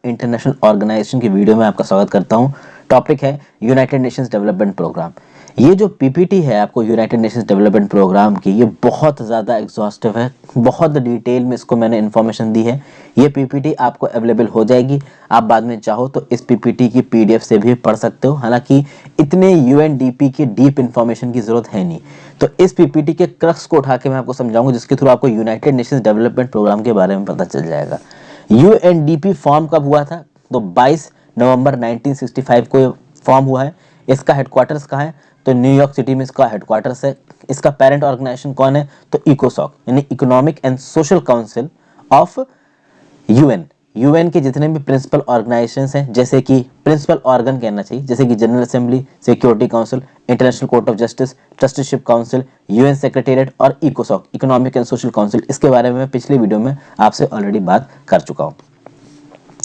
International organisation की video में आपका स्वागत करता हूं। टॉपिक है यूनाइटेड नेशंस डेवलपमेंट प्रोग्राम। ये जो पीपीटी है आपको यूनाइटेड नेशंस डेवलपमेंट प्रोग्राम की, ये बहुत ज़्यादा एग्जॉस्टिव है, बहुत डिटेल में इसको मैंने इन्फॉर्मेशन दी है। ये पीपीटी आपको अवेलेबल हो जाएगी, आप बाद में चाहो तो इस पीपीटी की पीडीएफ से भी पढ़ सकते हो। हालांकि इतने यूएनडीपी की डीप इन्फॉर्मेशन की जरूरत है नहीं, तो इस पीपीटी के क्रक्स को उठा के मैं आपको समझाऊंगा, जिसके थ्रू आपको यूनाइटेड नेशंस डेवलपमेंट प्रोग्राम के बारे में पता चल जाएगा। यूएनडीपी फॉर्म कब हुआ था? तो 22 नवंबर 1965 को फॉर्म हुआ है। इसका हेडक्वार्टर्स कहाँ है? तो न्यूयॉर्क सिटी में इसका हेडक्वार्टर्स है। इसका पेरेंट ऑर्गेनाइजेशन कौन है? तो इकोसॉक यानी economic and social council of UN. UN के जितने भी प्रिंसिपल ऑर्गेनाइजेशंस हैं, जैसे कि प्रिंसिपल ऑर्गन कहना चाहिए, जैसे कि general assembly, security council, international court of justice, trusteeship council, UN secretariat और इकोसॉक इकोनॉमिक एंड सोशल काउंसिल, इसके बारे में पिछले वीडियो में आपसे ऑलरेडी बात कर चुका हूँ।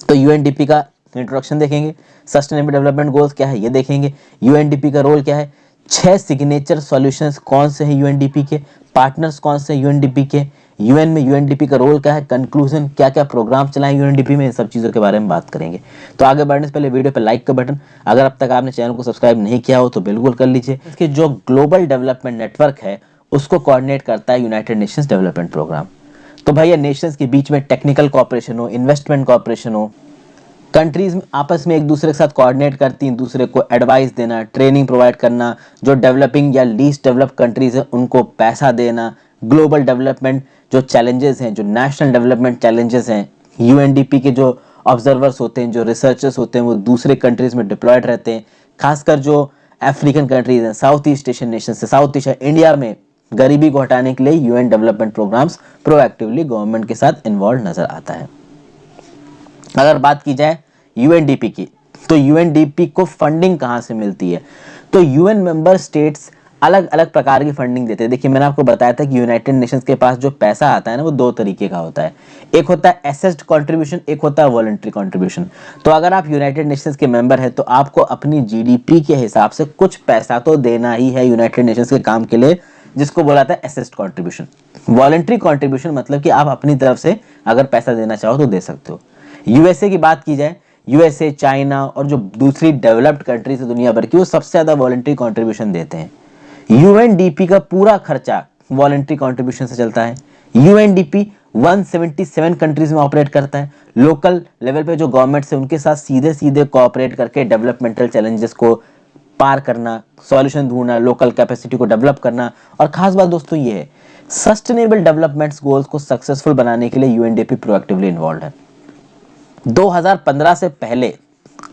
तो यूएनडीपी का इंट्रोडक्शन देखेंगे, सस्टेनेबल डेवलपमेंट गोल्स क्या है ये देखेंगे, यूएनडीपी का रोल क्या है, 6 सिग्नेचर सॉल्यूशंस कौन से हैं यूएनडीपी के, पार्टनर्स कौन से हैं यूएनडीपी के, यूएन में यूएनडीपी का रोल क्या है, कंक्लूजन, क्या क्या प्रोग्राम चलाएं यूएनडीपी में, इन सब चीज़ों के बारे में बात करेंगे। तो आगे बढ़ने से पहले वीडियो पे लाइक का बटन, अगर अब तक आपने चैनल को सब्सक्राइब नहीं किया हो तो बिल्कुल कर लीजिए। इसके जो ग्लोबल डेवलपमेंट नेटवर्क है उसको कोऑर्डिनेट करता है यूनाइटेड नेशंस डेवलपमेंट प्रोग्राम। तो भैया नेशंस के बीच में टेक्निकल कॉपरेशन हो, इन्वेस्टमेंट कॉपरेशन हो, कंट्रीज आपस में एक दूसरे के साथ कोऑर्डिनेट करती हैं, दूसरे को एडवाइस देना, ट्रेनिंग प्रोवाइड करना, जो डेवलपिंग या लीस्ट डेवलप कंट्रीज हैं उनको पैसा देना, ग्लोबल डेवलपमेंट जो चैलेंजेस हैं, जो नेशनल डेवलपमेंट चैलेंजेस हैं, यूएनडीपी के जो ऑब्जर्वर्स होते हैं, जो रिसर्चर्स होते हैं, वो दूसरे कंट्रीज में डिप्लॉयड रहते हैं। खासकर जो अफ्रीकन कंट्रीज हैं, साउथ ईस्ट एशियन नेशन से, साउथ एशिया, इंडिया में गरीबी को हटाने के लिए UN development programmes proactively government के साथ इन्वॉल्व नजर आता है। अगर बात की जाए यूएनडीपी की, तो यूएनडीपी को फंडिंग कहाँ से मिलती है? तो यूएन मेंबर स्टेट्स अलग अलग प्रकार की फंडिंग देते हैं। देखिए मैंने आपको बताया था कि यूनाइटेड नेशंस के पास जो पैसा आता है ना, वो दो तरीके का होता है। एक होता है एसेस्ड कंट्रीब्यूशन, एक होता है वॉलंटरी कंट्रीब्यूशन। तो अगर आप यूनाइटेड नेशंस के मेंबर हैं तो आपको अपनी जीडीपी के हिसाब से कुछ पैसा तो देना ही है यूनाइटेड नेशंस के काम के लिए, जिसको बोला था एसेस्ड कंट्रीब्यूशन। वॉलंटरी कंट्रीब्यूशन मतलब कि आप अपनी तरफ से अगर पैसा देना चाहो तो दे सकते हो। यूएसए की बात की जाए, यूएसए, चाइना और जो दूसरी डेवलप्ड कंट्रीज है दुनिया भर की, वो सबसे ज्यादा वॉलंटरी कंट्रीब्यूशन देते हैं। यूएनडीपी का पूरा खर्चा वॉलंटरी कंट्रीब्यूशन से चलता है। यूएनडीपी 177 कंट्रीज में ऑपरेट करता है। लोकल लेवल पे जो गवर्नमेंट है उनके साथ सीधे सीधे कोऑपरेट करके डेवलपमेंटल चैलेंजेस को पार करना, सॉल्यूशन ढूंढना, लोकल कैपेसिटी को डेवलप करना। और खास बात दोस्तों ये है, सस्टेनेबल डेवलपमेंट गोल्स को सक्सेसफुल बनाने के लिए यूएनडीपी प्रोएक्टिवली इन्वॉल्व है। 2015 से पहले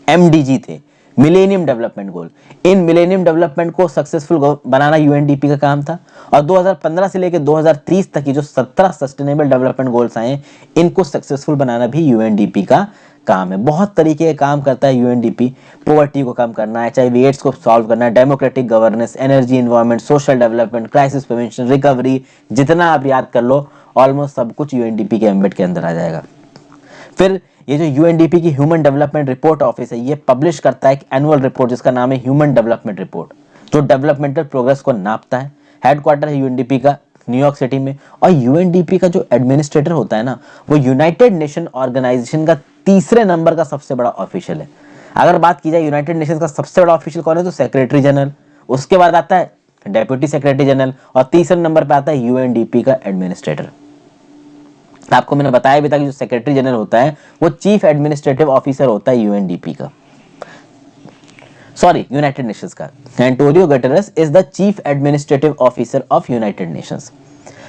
एमडीजी थे, मिलेनियम डेवलपमेंट गोल। इन मिलेनियम डेवलपमेंट को सक्सेसफुल बनाना यूएनडीपी का काम था। और 2015 से लेकर 2030 तक की जो 17 सस्टेनेबल डेवलपमेंट गोल्स आए, इनको सक्सेसफुल बनाना भी यूएनडीपी का काम है। बहुत तरीके के काम करता है यूएनडीपी। पॉवर्टी को कम करना है, चाहे एड्स को सॉल्व करना है, democratic governance, energy, environment, social development, crisis prevention, recovery, जितना आप याद कर लो ऑलमोस्ट सब कुछ यूएनडीपी के एम्बेड के अंदर आ जाएगा। फिर ये जो यूएनडीपी की ह्यूमन डेवलपमेंट रिपोर्ट ऑफिस है, ये पब्लिश करता है एक एनुअल रिपोर्ट जिसका नाम है ह्यूमन डेवलपमेंट रिपोर्ट, जो डेवलपमेंटल प्रोग्रेस को नापता है। हेडक्वार्टर है यूएनडीपी का न्यूयॉर्क सिटी में। और यूएनडीपी का जो एडमिनिस्ट्रेटर होता है ना, वो यूनाइटेड नेशन ऑर्गेनाइजेशन का तीसरे नंबर का सबसे बड़ा ऑफिशियल है। अगर बात की जाए यूनाइटेड नेशन का सबसे बड़ा ऑफिशियल कौन है, तो सेक्रेटरी जनरल, उसके बाद आता है डेप्यूटी सेक्रेटरी जनरल, और तीसरे नंबर पर आता है यूएनडीपी का एडमिनिस्ट्रेटर। आपको मैंने बताया भी था कि जो सेक्रेटरी जनरल होता है वो चीफ एडमिनिस्ट्रेटिव ऑफिसर होता है यूएनडीपी का, सॉरी यूनाइटेड नेशंस का। Antonio Guterres is the chief administrative officer of United Nations.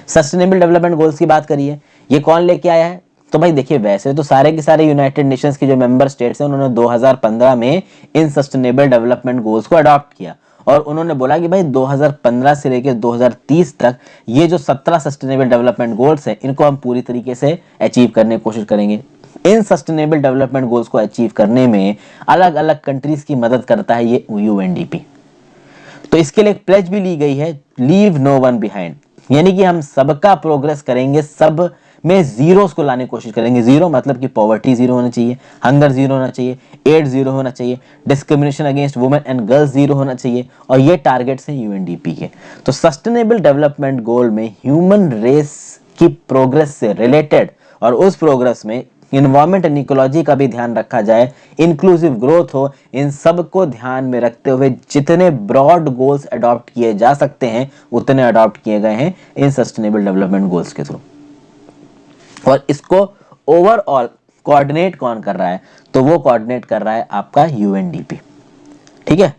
Sustainable development goals की बात करिए, ये कौन लेके आया है? तो भाई देखिए, वैसे तो सारे के सारे यूनाइटेड नेशंस के जो मेंबर स्टेट्स हैं उन्होंने 2015 में इन सस्टेनेबल डेवलपमेंट गोल्स को अडॉप्ट किया। और उन्होंने बोला कि भाई 2015 से लेकर 2030 तक ये जो 17 सस्टेनेबल डेवलपमेंट गोल्स हैं, इनको हम पूरी तरीके से अचीव करने की कोशिश करेंगे। इन सस्टेनेबल डेवलपमेंट गोल्स को अचीव करने में अलग अलग कंट्रीज की मदद करता है ये यूएनडीपी। तो इसके लिए एक प्लेज भी ली गई है, लीव नो वन बिहाइंड, यानी कि हम सबका प्रोग्रेस करेंगे, सब में जीरोस को लाने की कोशिश करेंगे। जीरो मतलब कि पॉवर्टी जीरो होना चाहिए, हंगर जीरो होना चाहिए, एड्स जीरो होना चाहिए, discrimination against women and girls zero होना चाहिए। और ये टारगेट्स हैं यूएनडीपी के। तो सस्टेनेबल डेवलपमेंट गोल में ह्यूमन रेस की प्रोग्रेस से रिलेटेड और उस प्रोग्रेस में इन्वायरमेंट एंड इकोलॉजी का भी ध्यान रखा जाए, इंक्लूसिव ग्रोथ हो, इन सब को ध्यान में रखते हुए जितने ब्रॉड गोल्स अडॉप्ट किए जा सकते हैं उतने अडॉप्ट किए गए हैं इन सस्टेनेबल डेवलपमेंट गोल्स के थ्रू। और इसको ओवरऑल कोऑर्डिनेट कौन कर रहा है, तो वो कोऑर्डिनेट कर रहा है आपका यूएनडीपी। ठीक है,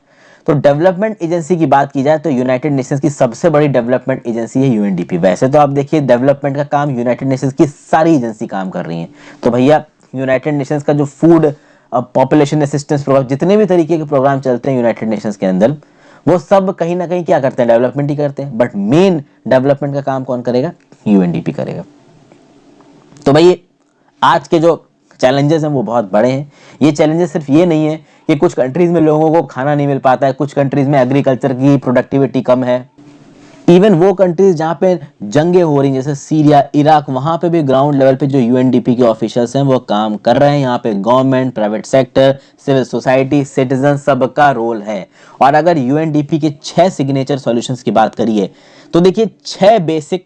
तो डेवलपमेंट एजेंसी की बात की जाए तो यूनाइटेड नेशंस की सबसे बड़ी डेवलपमेंट एजेंसी है यूएनडीपी। वैसे तो आप देखिए डेवलपमेंट का काम यूनाइटेड नेशंस की सारी एजेंसी काम कर रही हैं, तो भैया यूनाइटेड नेशंस का जो फूड पॉपुलेशन असिस्टेंस प्रोग्राम, जितने भी तरीके के प्रोग्राम चलते हैं यूनाइटेड नेशंस के अंदर, वो सब कहीं ना कहीं क्या करते हैं, डेवलपमेंट ही करते हैं। बट मेन डेवलपमेंट का काम कौन करेगा, यूएनडीपी करेगा। तो भाई आज के जो चैलेंजेस हैं वो बहुत बड़े हैं। ये चैलेंजेस सिर्फ ये नहीं है कि कुछ कंट्रीज में लोगों को खाना नहीं मिल पाता है, कुछ कंट्रीज में एग्रीकल्चर की प्रोडक्टिविटी कम है। इवन वो कंट्रीज जहाँ पे जंगें हो रही हैं जैसे सीरिया, इराक, वहाँ पे भी ग्राउंड लेवल पे जो यूएनडीपी के ऑफिसर्स हैं वो काम कर रहे हैं। यहाँ पे government, private sector, civil society, citizen, सबका रोल है। और अगर यूएनडीपी के 6 सिग्नेचर सॉल्यूशंस की बात करिए तो देखिए 6 बेसिक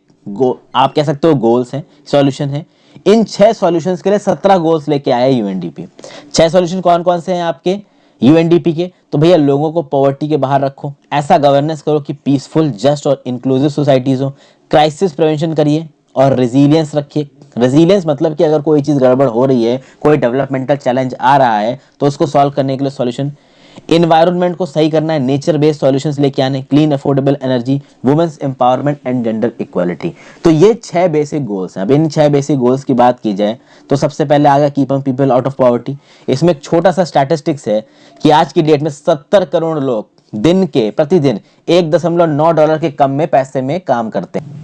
आप कह सकते हो गोल्स हैं, सॉल्यूशन है। इन 6 सॉल्यूशंस के लिए 17 गोल्स लेके आया यूएनडीपी। 6 सॉल्यूशन कौन कौन से हैं आपके यूएनडीपी के, तो भैया लोगों को पॉवर्टी के बाहर रखो, ऐसा गवर्नेंस करो कि पीसफुल, जस्ट और इंक्लूसिव सोसाइटीज हो, क्राइसिस प्रिवेंशन करिए और रेजिलियंस रखिए। रेजिलियंस मतलब कि अगर कोई चीज़ गड़बड़ हो रही है, कोई डेवलपमेंटल चैलेंज आ रहा है तो उसको सॉल्व करने के लिए सॉल्यूशन। इन्वायरमेंट को सही करना है, नेचर बेस्ड सॉल्यूशंस लेके आने, clean affordable energy, women's empowerment and gender equality. तो ये 6 बेसिक गोल्स हैं। अब इन 6 बेसिक गोल्स की बात की जाए तो सबसे पहले आ गया keeping people out of poverty. इसमें एक छोटा सा स्टैटिस्टिक्स है कि आज की डेट में 70 करोड़ लोग प्रतिदिन $1.9 के कम में पैसे में काम करते हैं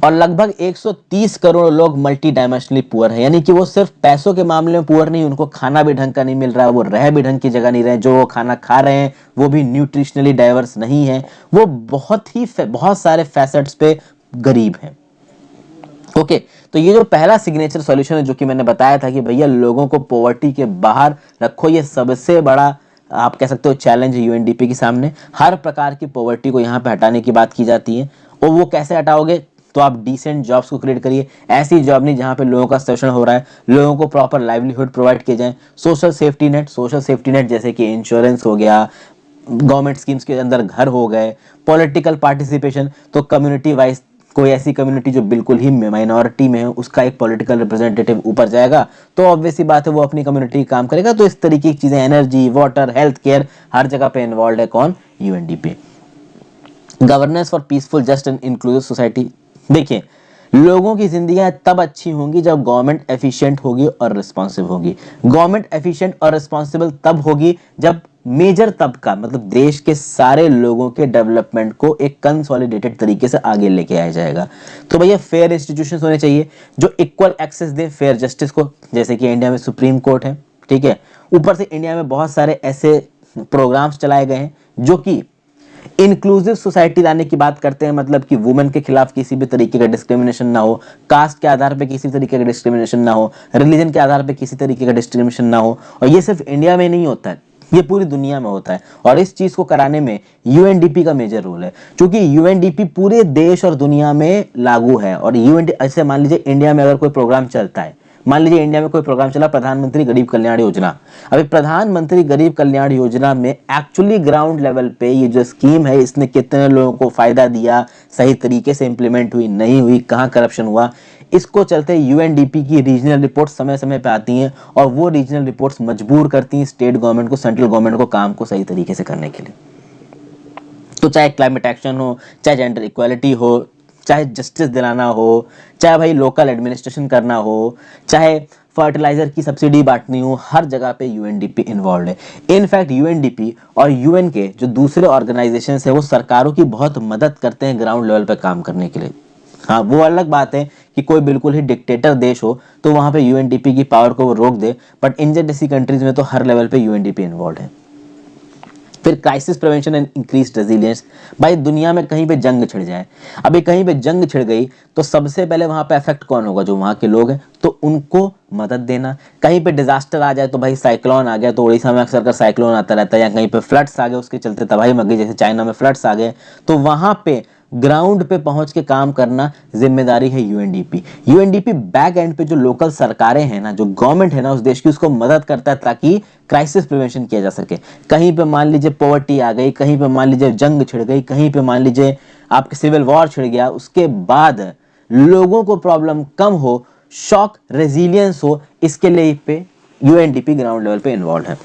और लगभग 130 करोड़ लोग मल्टी डायमेंशनली पुअर है, यानी कि वो सिर्फ पैसों के मामले में पुअर नहीं, उनको खाना भी ढंग का नहीं मिल रहा है, वो रह भी ढंग की जगह नहीं रहे, जो वो खाना खा रहे हैं वो भी न्यूट्रिशनली डाइवर्स नहीं है, वो बहुत सारे फैसेट्स पे गरीब हैं। ओके, तो ये जो पहला सिग्नेचर सॉल्यूशन है जो कि मैंने बताया था कि भैया लोगों को पॉवर्टी के बाहर रखो, ये सबसे बड़ा आप कह सकते हो चैलेंज है यूएनडीपी के सामने। हर प्रकार की पॉवर्टी को यहाँ पे हटाने की बात की जाती है। और वो कैसे हटाओगे, तो आप डिसेंट जॉब्स को क्रिएट करिए, ऐसी जॉब नहीं जहाँ पे लोगों का शोषण हो रहा है, लोगों को प्रॉपर लाइवलीहुड प्रोवाइड किए जाए। सोशल सेफ्टी नेट जैसे कि इंश्योरेंस हो गया, गवर्नमेंट स्कीम्स के अंदर घर हो गए, पॉलिटिकल पार्टिसिपेशन, तो कम्युनिटी वाइज कोई ऐसी कम्युनिटी जो बिल्कुल ही माइनॉरिटी में है उसका एक पॉलिटिकल रिप्रेजेंटेटिव ऊपर जाएगा तो ऑब्वियस सी बात है वो अपनी कम्युनिटी काम करेगा। तो इस तरीके की चीजें, एनर्जी, वाटर, हेल्थ केयर, हर जगह पे इन्वॉल्व है कौन, UNDP. Governance for peaceful, just and inclusive society. देखिए लोगों की जिंदगियां तब अच्छी होंगी जब गवर्नमेंट एफिशिएंट होगी और रिस्पॉन्सिव होगी। गवर्नमेंट एफिशिएंट और रिस्पॉन्सिबल तब होगी जब मेजर तबका मतलब देश के सारे लोगों के डेवलपमेंट को एक कंसोलिडेटेड तरीके से आगे लेके आया जाएगा। तो भैया फेयर इंस्टीट्यूशंस होने चाहिए जो इक्वल एक्सेस दें फेयर जस्टिस को, जैसे कि इंडिया में सुप्रीम कोर्ट है, ठीक है। ऊपर से इंडिया में बहुत सारे ऐसे प्रोग्राम्स चलाए गए हैं जो कि इंक्लूसिव सोसाइटी लाने की बात करते हैं, मतलब कि वुमेन के खिलाफ किसी भी तरीके का डिस्क्रिमिनेशन ना हो, कास्ट के आधार पे किसी तरीके का डिस्क्रिमिनेशन ना हो, रिलीजन के आधार पे किसी तरीके का डिस्क्रिमिनेशन ना हो। और ये सिर्फ इंडिया में नहीं होता है, ये पूरी दुनिया में होता है। और इस चीज को कराने में यूएनडीपी का मेजर रोल है, क्योंकि यूएनडीपी पूरे देश और दुनिया में लागू है। और यूएनडीपी, ऐसे मान लीजिए इंडिया में अगर कोई प्रोग्राम चलता है, मान लीजिए इंडिया में कोई प्रोग्राम चला प्रधानमंत्री गरीब कल्याण योजना। अभी प्रधानमंत्री गरीब कल्याण योजना में एक्चुअली ग्राउंड लेवल पे ये जो स्कीम है इसने कितने लोगों को फायदा दिया, सही तरीके से इंप्लीमेंट हुई नहीं हुई, कहाँ करप्शन हुआ, इसको चलते यूएनडीपी की रीजनल रिपोर्ट समय समय पे आती हैं और वो रीजनल रिपोर्ट्स मजबूर करती हैं स्टेट गवर्नमेंट को, सेंट्रल गवर्नमेंट को काम को सही तरीके से करने के लिए। तो चाहे क्लाइमेट एक्शन हो, चाहे जेंडर इक्वालिटी हो, चाहे जस्टिस दिलाना हो, चाहे भाई लोकल एडमिनिस्ट्रेशन करना हो, चाहे फर्टिलाइजर की सब्सिडी बांटनी हो, हर जगह पे यूएनडीपी इन्वॉल्व है। इनफैक्ट यूएनडीपी और यूएन के जो दूसरे ऑर्गेनाइजेशंस है वो सरकारों की बहुत मदद करते हैं ग्राउंड लेवल पे काम करने के लिए। हाँ, वो अलग बात है कि कोई बिल्कुल ही डिक्टेटर देश हो तो वहां पे यूएनडीपी की पावर को वो रोक दे, बट इंडिया जैसी कंट्रीज में तो हर लेवल पे यूएनडीपी इन्वॉल्व है। फिर crisis prevention and increase resilience. भाई दुनिया में कहीं पे जंग छिड़ जाए, अभी कहीं पे जंग छिड़ गई तो सबसे पहले वहां पे इफेक्ट कौन होगा, जो वहां के लोग हैं, तो उनको मदद देना। कहीं पे डिजास्टर आ जाए तो भाई साइक्लोन आ गया, तो उड़ीसा में अक्सर कर साइक्लोन आता रहता है, या कहीं पे फ्लड्स आ गए उसके चलते तबाही मच गई, जैसे चाइना में फ्लड्स आ गए, तो वहां पे ग्राउंड पे पहुंच के काम करना जिम्मेदारी है यूएनडीपी। यूएनडीपी बैक एंड पे जो लोकल सरकारें हैं ना, जो गवर्नमेंट है ना उस देश की, उसको मदद करता है ताकि क्राइसिस प्रिवेंशन किया जा सके। कहीं पे मान लीजिए पॉवर्टी आ गई, कहीं पे मान लीजिए जंग छिड़ गई, कहीं पे मान लीजिए आपके सिविल वॉर छिड़ गया, उसके बाद लोगों को प्रॉब्लम कम हो, शॉक रेजिलियंस हो, इसके लिए पे यूएनडीपी ग्राउंड लेवल पे इन्वॉल्व है।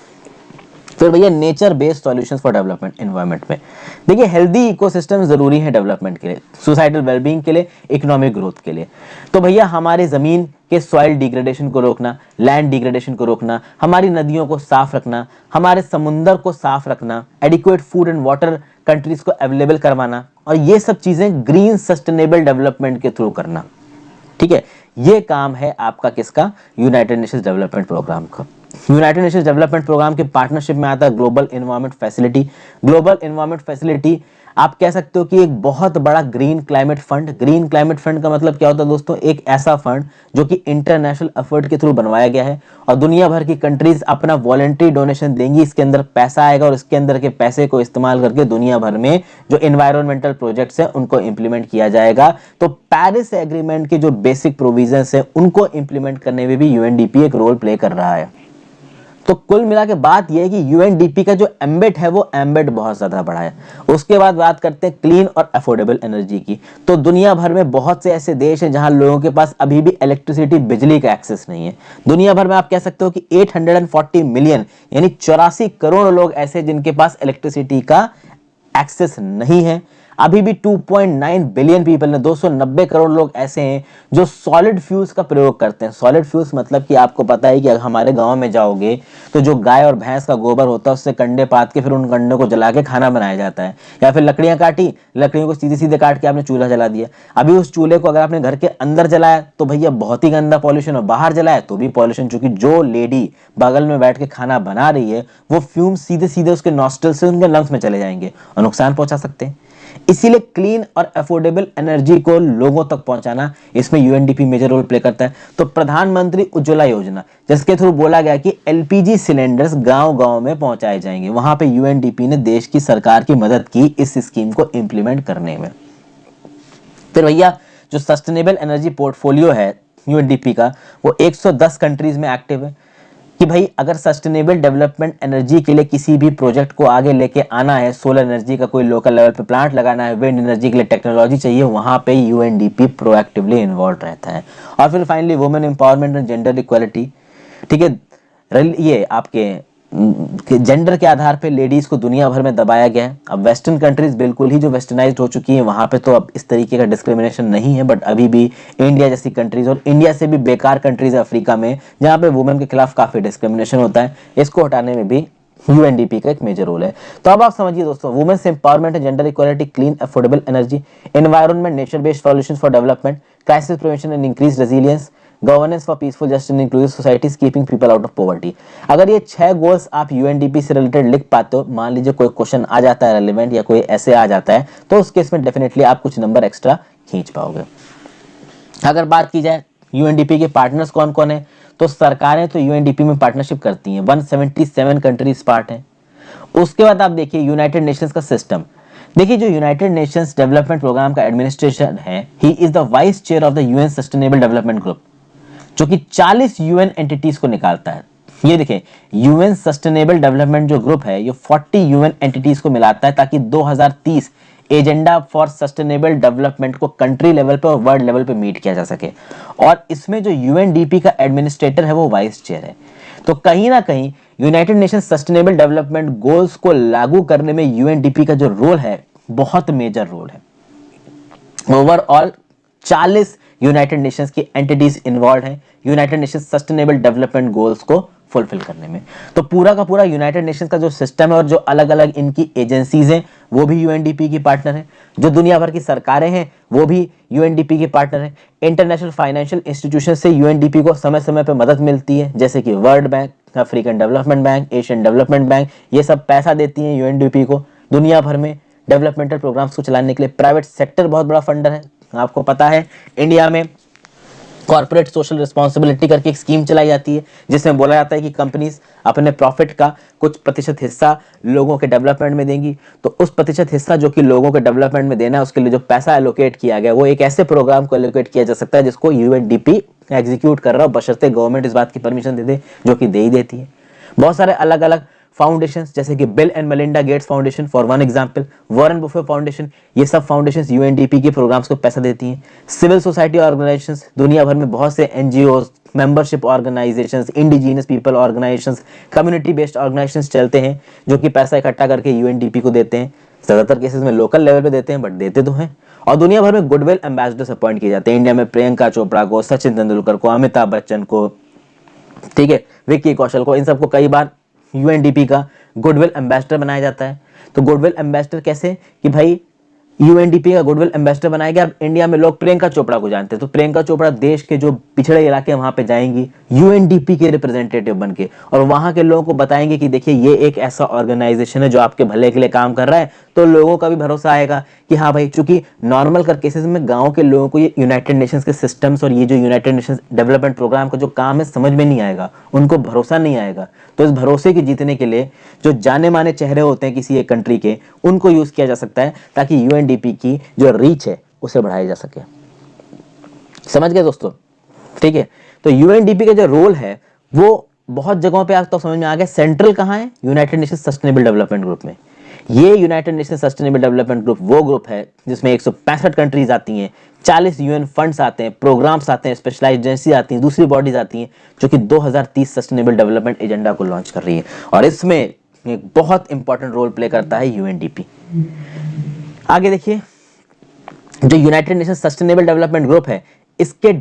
फिर भैया nature based solutions for development environment में, देखिए हेल्दी इकोसिस्टम जरूरी है डेवलपमेंट के लिए, सोसाइटल वेलबींग के लिए, इकोनॉमिक ग्रोथ के लिए। तो भैया हमारे जमीन के सॉइल डिग्रेडेशन को रोकना, लैंड डिग्रेडेशन को रोकना, हमारी नदियों को साफ रखना, हमारे समुंदर को साफ रखना, adequate food and water countries को अवेलेबल करवाना, और ये सब चीजें ग्रीन सस्टेनेबल डेवलपमेंट के थ्रू करना। ठीक है, ये काम है आपका किसका, यूनाइटेड नेशंस डेवलपमेंट प्रोग्राम का। यूनाइटेड नेशंस डेवलपमेंट प्रोग्राम के पार्टनरशिप में आता है global environment facility. Global environment facility आप कह सकते हो कि एक बहुत बड़ा green climate fund. Green climate fund का मतलब क्या होता है दोस्तों, एक ऐसा फंड जो कि इंटरनेशनल एफर्ट के थ्रू बनवाया गया है और दुनिया भर की कंट्रीज अपना वॉलंटरी डोनेशन देंगी, इसके अंदर पैसा आएगा और इसके अंदर के पैसे को इस्तेमाल करके दुनिया भर में जो एनवायरमेंटल प्रोजेक्ट्स हैं उनको इंप्लीमेंट किया जाएगा। तो पेरिस एग्रीमेंट के जो बेसिक प्रोविजंस हैं उनको इंप्लीमेंट करने में भी यूएनडीपी एक रोल प्ले कर रहा है। तो कुल मिला के बात यह है कि यूएनडीपी का जो एम्बेट है वो एम्बेट बहुत ज्यादा बड़ा है। उसके बाद बात करते हैं क्लीन और अफोर्डेबल एनर्जी की। तो दुनिया भर में बहुत से ऐसे देश हैं जहां लोगों के पास अभी भी इलेक्ट्रिसिटी, बिजली का एक्सेस नहीं है। दुनिया भर में आप कह सकते हो कि 840 मिलियन यानी 84 करोड़ लोग ऐसे जिनके पास इलेक्ट्रिसिटी का एक्सेस नहीं है। अभी भी 2.9 बिलियन पीपल ने, 290 करोड़ लोग ऐसे हैं जो सॉलिड फ्यूल्स का प्रयोग करते हैं। सॉलिड फ्यूल्स मतलब कि आपको पता है कि अगर हमारे गांव में जाओगे तो जो गाय और भैंस का गोबर होता है उससे कंडे पात के फिर उन कंडों को जला के खाना बनाया जाता है, या फिर लकड़ियां काटी, लकड़ियों को सीधे सीधे काट के आपने चूल्हा जला दिया। अभी उस चूल्हे को अगर आपने घर के अंदर जलाया तो भैया बहुत ही गंदा पॉल्यूशन, और बाहर जलाया तो भी पॉल्यूशन, चूंकि जो लेडी बगल में बैठ के खाना बना रही है वो फ्यूम सीधे सीधे उसके नॉस्ट्रल से उनके लंग्स में चले जाएंगे और नुकसान पहुंचा सकते हैं। इसीलिए क्लीन और अफोर्डेबल एनर्जी को लोगों तक पहुंचाना, इसमें यूएनडीपी मेजर रोल प्ले करता है। तो प्रधानमंत्री उज्ज्वला योजना, जिसके थ्रू बोला गया कि एलपीजी सिलेंडर्स गांव-गांव में पहुंचाए जाएंगे, वहां पे यूएनडीपी ने देश की सरकार की मदद की इस स्कीम को इंप्लीमेंट करने में। फिर भैया जो सस्टेनेबल एनर्जी पोर्टफोलियो है यूएनडीपी का, वो 110 कंट्रीज में एक्टिव है कि भाई अगर सस्टेनेबल डेवलपमेंट एनर्जी के लिए किसी भी प्रोजेक्ट को आगे लेके आना है, सोलर एनर्जी का कोई लोकल लेवल पे प्लांट लगाना है, विंड एनर्जी के लिए टेक्नोलॉजी चाहिए, वहां पे यूएनडीपी प्रोएक्टिवली इन्वॉल्व रहता है। और फिर finally women empowerment and gender equality. ठीक है, ये आपके जेंडर के आधार पे लेडीज को दुनिया भर में दबाया गया है। अब वेस्टर्न कंट्रीज बिल्कुल ही जो वेस्टर्नाइज्ड हो चुकी हैं वहां पे तो अब इस तरीके का डिस्क्रिमिनेशन नहीं है, बट अभी भी इंडिया जैसी कंट्रीज और इंडिया से भी बेकार कंट्रीज अफ्रीका में जहां पे वुमेन के खिलाफ काफी डिस्क्रिमिनेशन होता है, इसको हटाने में भी यूएनडीपी का एक मेजर रोल है। तो अब आप समझिए दोस्तों, women's empowerment, gender equality, clean affordable energy, environment, nature based solutions for development, crisis prevention and increase resilience, governance for peaceful just and inclusive societies, keeping people out of poverty. अगर ये 6 goals आप UNDP से related लिख पाते हो, मान लीजिए कोई क्वेश्चन आ जाता है रेलेवेंट या कोई ऐसे आ जाता है, तो उस केस में डेफिनेटली आप कुछ नंबर एक्स्ट्रा खींच पाओगे। अगर बात की जाए यूएनडीपी के पार्टनर्स कौन कौन है, तो सरकारें तो यूएनडीपी में पार्टनरशिप करती हैं, 177 कंट्रीज पार्ट हैं। उसके बाद आप देखिए यूनाइटेड नेशंस का सिस्टम। देखिए जो यूनाइटेड नेशंस डेवलपमेंट प्रोग्राम का एडमिनिस्ट्रेशन है, he is the vice chair of the UN sustainable development group, जो कि 40 यूएन एंटिटीज को निकालता है। ये देखिए यूएन सस्टेनेबल डेवलपमेंट जो ग्रुप है ये 40 यूएन एंटिटीज को मिलाता है ताकि 2030 एजेंडा फॉर सस्टेनेबल डेवलपमेंट को कंट्री लेवल पे और वर्ल्ड लेवल पे मीट किया जा सके। और इसमें जो यूएनडीपी का एडमिनिस्ट्रेटर है वो वाइस चेयर है। तो कहीं ना कहीं United nation sustainable development goals को लागू करने में यूएनडीपी का जो रोल है बहुत मेजर रोल है। ओवरऑल 40 यूनाइटेड नेशंस की एंटिटीज इन्वॉल्व हैं United Nations sustainable development goals को फुलफिल करने में। तो पूरा का पूरा यूनाइटेड नेशंस का जो सिस्टम है और जो अलग अलग इनकी एजेंसीज हैं वो भी यूएनडीपी की पार्टनर है, जो दुनिया भर की सरकारें हैं वो भी यूएनडीपी के पार्टनर है। इंटरनेशनल फाइनेंशियल इंस्टीट्यूशन से यूएनडीपी को समय समय पर मदद मिलती है, जैसे कि world bank, African development bank, Asian development bank, ये सब पैसा देती हैं यूएनडीपी को दुनिया भर में डेवलपमेंटल प्रोग्राम्स को चलाने के लिए। प्राइवेट सेक्टर बहुत बड़ा फंडर है, आपको पता है इंडिया में कॉर्पोरेट सोशल रिस्पॉन्सिबिलिटी करके एक स्कीम चलाई जाती है, जिसमें बोला जाता है कि कंपनीज अपने प्रॉफिट का कुछ प्रतिशत हिस्सा लोगों के डेवलपमेंट में देंगी। तो उस प्रतिशत हिस्सा जो कि लोगों के डेवलपमेंट में देना है, उसके लिए जो पैसा एलोकेट किया गया, वो एक ऐसे प्रोग्राम को एलोकेट किया जा सकता है जिसको यूएनडीपी एग्जीक्यूट कर रहा हो, बशर्ते गवर्नमेंट इस बात की परमिशन दे दे, जो कि दे ही देती है। बहुत सारे अलग अलग फाउंडेशंस, जैसे कि bill and Melinda Gates foundation for one example, Warren Buffett foundation, ये सब फाउंडेशंस यूएनडीपी के प्रोग्राम्स को पैसा देती हैं। सिविल सोसाइटी ऑर्गेनाइजेशंस, दुनिया भर में बहुत से NGOs, membership organisations, indigenous people organisations, community based organisations चलते हैं, जो कि पैसा इकट्ठा करके यूएनडीपी को देते हैं। ज्यादातर केसेस में लोकल लेवल पे देते हैं, बट देते तो हैं। और दुनिया भर में गुडविल एम्बेसडर्स अपॉइंट किए जाते हैं। इंडिया में प्रियंका चोपड़ा को, सचिन तेंदुलकर को, अमिताभ बच्चन को, ठीक है, विक्की कौशल को, इन सबको कई बार यूएनडीपी का गुडविल एम्बेसडर बनाया जाता है। तो गुडविल एम्बेसडर कैसे कि भाई यूएनडीपी का गुडविल एम्बेसडर बनाया गया। अब इंडिया में लोग प्रियंका चोपड़ा को जानते हैं, तो प्रियंका चोपड़ा देश के जो पिछड़े इलाके वहां पे जाएंगी यूएनडीपी के रिप्रेजेंटेटिव बन के, और वहां के लोगों को बताएंगे कि देखिए ये एक ऐसा ऑर्गेनाइजेशन है जो आपके भले के लिए काम कर रहा है। तो लोगों का भी भरोसा आएगा कि हाँ भाई, चूंकि नॉर्मल कर केसेस में गाँव के लोगों को ये यूनाइटेड नेशंस के सिस्टम्स और ये जो यूनाइटेड नेशंस डेवलपमेंट प्रोग्राम का जो काम है समझ में नहीं आएगा, उनको भरोसा नहीं आएगा। तो इस भरोसे की जीतने के लिए जो जाने माने चेहरे होते हैं किसी एक कंट्री के, उनको यूज किया जा सकता है ताकि यूएनडीपी की जो रीच है उसे बढ़ाया जा सके। समझ गए दोस्तों? ठीक है, तो यूएनडीपी का जो रोल है वो बहुत जगहों पे आपको समझ में आ गया। सेंट्रल कहाँ है? United Nations sustainable development group में। ये United Nations sustainable development group वो ग्रुप है जिसमें 165 कंट्रीज आती हैं, 40 यूएन फंड्स आते हैं, प्रोग्राम्स आते हैं, स्पेशलाइज्ड एजेंसी आती हैं, दूसरी बॉडीज आती हैं, जो कि 2030 सस्टेनेबल डेवलपमेंट एजेंडा को लॉन्च कर रही है। और इसमें एक बहुत इंपॉर्टेंट रोल प्ले करता है यूएनडीपी। आगे देखिए, जो United Nations sustainable development group है, इसके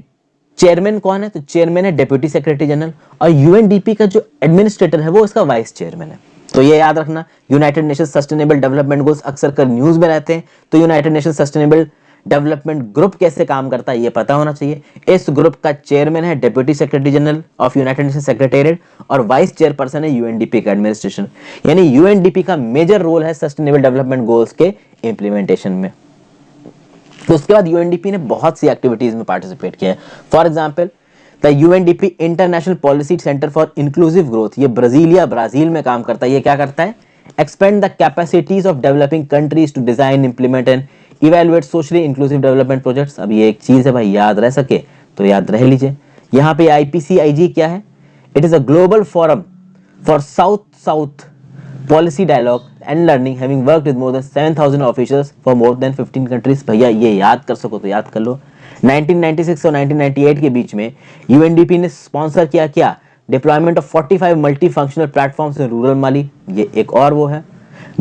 चेयरमैन कौन है? तो चेयरमैन है डेप्यूटी सेक्रेटरी जनरल, और यूएनडीपी का जो एडमिनिस्ट्रेटर है वो इसका वाइस चेयरमैन है। तो ये याद रखना, United Nations sustainable development goals अक्सर कर न्यूज में रहते हैं, तो United Nations sustainable development group कैसे काम करता है ये पता होना चाहिए। इस ग्रुप का चेयरमैन है deputy secretary general of United Nations secretariat, और वाइस चेयरपर्सन है यूएनडीपी का एडमिनिस्ट्रेशन। यानी यूएनडीपी का मेजर रोल है सस्टेनेबल डेवलपमेंट गोल्स के इंप्लीमेंटेशन में। तो उसके बाद यूएनडीपी ने बहुत सी एक्टिविटीज में पार्टिसिपेट किया है। For example, the UNDP international policy centre for inclusive growth, ये ब्राजील में काम करता है। ये क्या करता है? Expand the capacities of developing countries to design, implement and evaluate socially inclusive development projects. अब ये एक चीज है भाई, याद रह सके तो याद रह लीजिए। यहाँ पे आईपीसीआईजी क्या है? It is a global forum for south south policy dialogue and learning, having worked with more than 7000 officers for more than 15 countries. भैया ये याद कर सको तो याद कर लो। 1996 और 1998 के बीच में यूएनडीपी ने स्पॉन्सर किया क्या? Deployment of 45 multifunctional platforms in rural Mali. ये एक और वो है।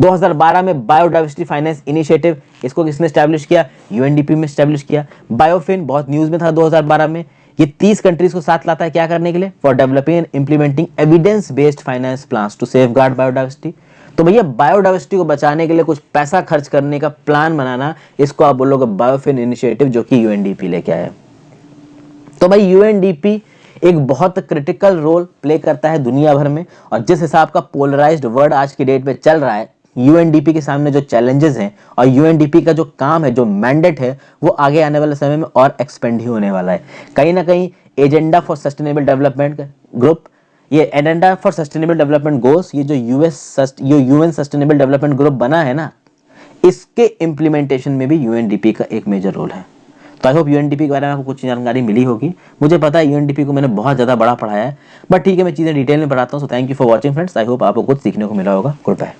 2012 में बायोडाइवर्सिटी फाइनेंस इनिशिएटिव, इसको किसने स्टैब्लिश किया? यूएनडीपी में स्टैब्लिश किया। बायोफिन बहुत न्यूज में था 2012 में। ये 30 कंट्रीज को साथ लाता है क्या करने के लिए? For developing and implementing evidence based finance plans to safeguard biodiversity. तो भैया बायोडाइवर्सिटी को बचाने के लिए कुछ पैसा खर्च करने का प्लान बनाना, इसको आप बोलोगे बायोफिन इनिशिएटिव, जो कि यूएनडीपी लेके आया। तो भाई यूएनडीपी एक बहुत क्रिटिकल रोल प्ले करता है दुनिया भर में, और जिस हिसाब का पोलराइज्ड वर्ल्ड आज की डेट में चल रहा है, यूएनडीपी के सामने जो चैलेंजेस हैं और यूएनडीपी का जो काम है, जो मैंडेट है, वो आगे आने वाले समय में और एक्सपेंड ही होने वाला है। कहीं ना कहीं agenda for sustainable development group, ये agenda for sustainable development goals, ये जो यूएन सस्टेनेबल डेवलपमेंट ग्रुप बना है ना, इसके इंप्लीमेंटेशन में भी यूएनडीपी का एक मेजर रोल है। तो आई होप यूएनडीपी के बारे में आपको कुछ जानकारी मिली होगी। मुझे पता है यूएनडीपी को मैंने बहुत ज़्यादा बड़ा पढ़ाया है, बट ठीक है, मैं चीज़ें डिटेल में पढ़ाता हूँ। So thank you for watching friends. I hope आपको कुछ सीखने को मिला होगा। Good bye.